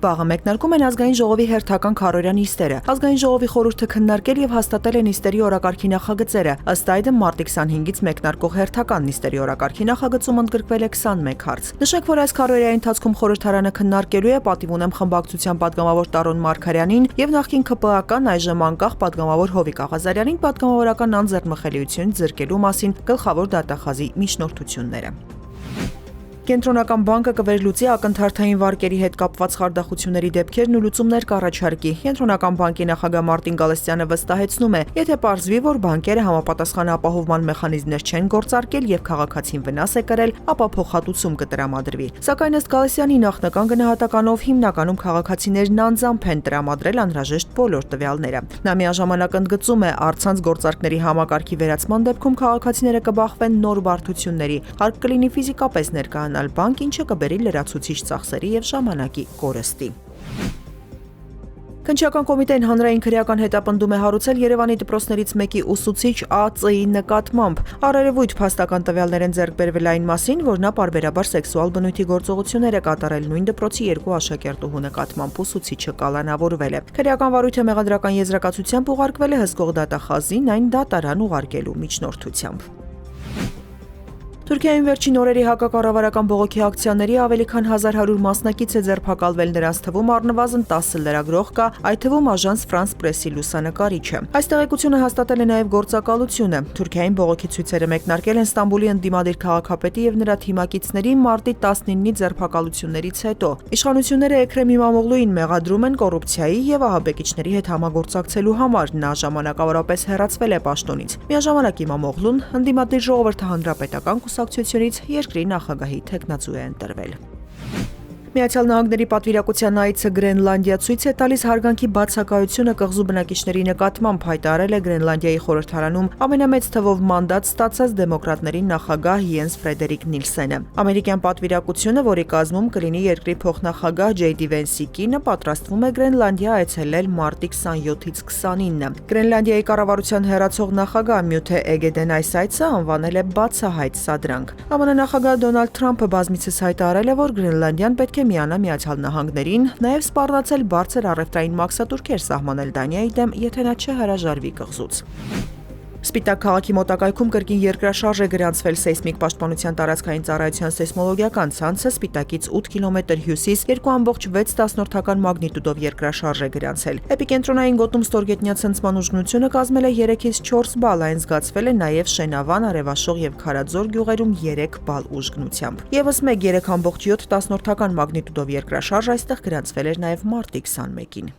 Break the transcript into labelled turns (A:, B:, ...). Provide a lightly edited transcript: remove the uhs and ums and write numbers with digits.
A: Վաղը մեկնարկում են ազգային ժողովի հերթական քառօրյա նիստերը։ Ազգային ժողովի խորհուրդը քննարկել եւ հաստատել է նիստերի օրակարգի նախագծերը։ Ըստ այդմ մարտի 25-ից մեկնարկող հերթական նիստերի օրակարգի նախագծում ընդգրկվել է 21 հարց։ Նշենք, որ այս քառօրյայի ընթացքում խորհրդարանը քննարկելու է պատիվ ունեմ խմբակցության պատգամավոր Տարոն Մարգարյանին եւ նախկին ՔՊԱ-կան այժմ անկախ պատգամավոր Հովիկ Աղազարյանին պատգամավորական անձեռնմխելիություն զրկելու մասին գլխավոր դատախազի միջնորդությունները։ Կենտրոնական բանկը կվերլուծի ակնթարթային վարկերի հետ կապված խարդախությունների դեպքերն ու լուծումներ կառաջարկի։ Կենտրոնական բանկի նախագահ Մարտին Գալստյանը վստահեցնում է, եթե պարզվի, որ բանկերը համապատասխան ապահովման մեխանիզմներ չեն գործարկել եւ քաղաքացին վնաս է կրել, ապա փոխհատուցում կտրամադրվի։ Սակայն ըստ Գալստյանի նախնական գնահատականով հիմնականում քաղաքացիներն անձամբ են տրամադրել անհրաժեշտ բոլոր տվյալները։ Նա միաժամանակ ընդգծում է, առցանց գործարքների համակարգի վերացման դեպքում քաղաքացիները կբախվեն նոր բարդությունների, հարկ կլինի ֆիզիկապես ներկայանալ բանկ, ինչը կբերի լրացուցիչ ծախսերի եւ ժամանակի կորստի։ Քննչական կոմիտեն հանրային քրեական հետապնդում է հարուցել Երևանի դպրոցներից մեկի ուսուցիչ ԱԾ-ի նկատմամբ։ Առերևույթ փաստական տվյալներ են ձեռք բերվել այն մասին, որ նա պարբերաբար սեքսուալ բնույթի գործողություններ է կատարել նույն դպրոցի 2 աշակերտուհու նկատմամբ, ուսուցիչը կալանավորվել է։ Քրեական վարույթը մեղադրական եզրակացությամբ ուղարկվել է հսկող դատախազին, այն դատարան ուղարկելու միջնորդությամբ։ Թուրքիայում վերջին օրերի հակակառավարական բողոքի ակցիաների ավելի քան 1100 մասնակից է ձերբակալվել, նրանց թվում առնվազն 10 լրագրող կա, այդ թվում Աժանս Ֆրանս Պրեսի լուսանկարիչը։ Այս տեղեկությունը հաստատել է նաև գործակալությունը։ Թուրքիայում բողոքի ցույցերը մեկնարկել են Ստամբուլի ընդդիմադիր քաղաքապետի եւ նրա թիմակիցների մարտի 19-ի ձերբակալություններից հետո։ Իշխանությունները Էքրեմ Իմամօղլուին մեղադրում են կոռուպցիայի եւ ահաբեկիչների հետ համագործակցելու համար։ Նա ժամանակավորապես հեռացվել է պաշտոնից։ Միաժամանակ Իմամօղլուն ընդդիմադիր ժողովրդի հանրապետական կուսակցությունից երկրի նախագահի թեկնածու է ընտրվել։ Միացյալ Նահանգների պատվիրակության այցը Գրենլանդիա ցույց է տալիս հարգանքի բացակայությունը կղզու բնակիչների նկատմամբ, հայտարարել է Գրենլանդիայի խորհրդարանում ամենամեծ թվով մանդատ ստացած դեմոկրատների նախագահ Յենս Ֆրեդերիկ Նիլսենը։ Ամերիկյան պատվիրակությունը, որի կազմում կլինի երկրի փոխնախագահ Ջեյդի Վենսի կինը, պատրաստվում է Գրենլանդիա այցելել մարտի 27-ից 29-ը։ Գրենլանդիայի կառավարության հեռացող նախագահ Մյութե Էգեդեն այս այցը անվանել է բացահայտ սադրանք։ ԱՄՆ նախագահ Դոնալդ Թրամփը բազմիցս հայտարարել է, որ Գրենլանդիան պետք է միանա Միացյալ Նահանգներին, նաև սպառնացել բարձր առևտրային մաքսատուրքեր սահմանել Դանիայի դեմ, եթե նա չհրաժարվի կղզուց։ Սպիտակ քաղաքի մոտակայքում կրկին երկրաշարժ է գրանցվել սեյսմիկ պաշտպանության տարածքային ծառայության սեյսմոլոգիական ցանցը Սպիտակից 8 կիլոմետր հյուսիս 2.6 մագնիտուդով երկրաշարժ է գրանցել։ Էպիկենտրոնային գոտում ստորգետնյա ցնցման ուժգնությունը կազմել է 3-ից 4 բալ, այն զգացվել է նաև Շենավան, Արևաշող եւ Քարաձոր գյուղերում 3 բալ ուժգնությամբ։ Եվս մեկ 3.7 մագնիտուդով երկրաշարժ այստեղ գրանցվել էր նաև մարտի 21-ին։